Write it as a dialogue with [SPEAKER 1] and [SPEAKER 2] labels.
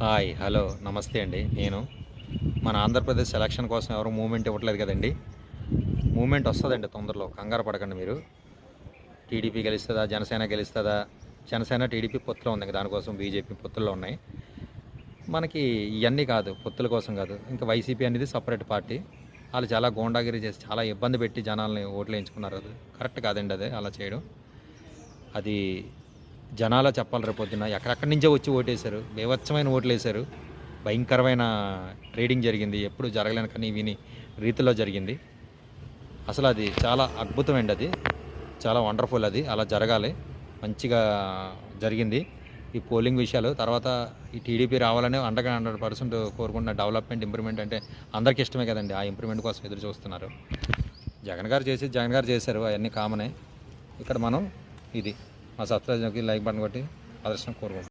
[SPEAKER 1] Hi hello నమస్తే అండి. నేను మన ఆంధ్రప్రదేశ్ ఎలక్షన్ కోసం ఎవరు మూవ్మెంట్ ఇవ్వట్లేదు కదండి. మూవ్మెంట్ వస్తుందండి తొందరలో, కంగారు పడకండి మీరు. టీడీపీ గెలుస్తుందా, జనసేన గెలుస్తుందా? జనసేన టీడీపీ పొత్తులో ఉంది, దానికోసం బీజేపీ పొత్తుల్లో ఉన్నాయి. మనకి ఇవన్నీ కాదు, పొత్తుల కోసం కాదు. ఇంకా వైసీపీ అనేది సపరేట్ పార్టీ. వాళ్ళు చాలా గోండాగిరి చేసి చాలా ఇబ్బంది పెట్టి జనాల్ని ఓట్లు వేయించుకున్నారు. అది కరెక్ట్ కాదండి, అదే అలా చేయడం. అది జనాలు చెప్పాలి. రేపొద్దున ఎక్కడెక్కడి నుంచో వచ్చి ఓటేశారు, బీభత్సమైన ఓట్లు వేశారు. భయంకరమైన ట్రేడింగ్ జరిగింది, ఎప్పుడు జరగలేని కానీ విని రీతిలో జరిగింది. అసలు అది చాలా అద్భుతమండి, అది చాలా వండర్ఫుల్. అది అలా జరగాలి, మంచిగా జరిగింది. ఈ పోలింగ్ విషయాలు తర్వాత ఈ టీడీపీ రావాలని 100% కోరుకుంటున్న డెవలప్మెంట్, ఇంప్రూవ్మెంట్ అంటే అందరికీ ఇష్టమే కదండి. ఆ ఇంప్రూవ్మెంట్ కోసం ఎదురు చూస్తున్నారు. జగన్ గారు చేశారు, అవన్నీ కామనే. ఇక్కడ మనం ఇది మా సబ్స్క్రైబ్కి లైక్ బటన్ కొట్టి ఆదర్శం కోరుకుంటున్నాం.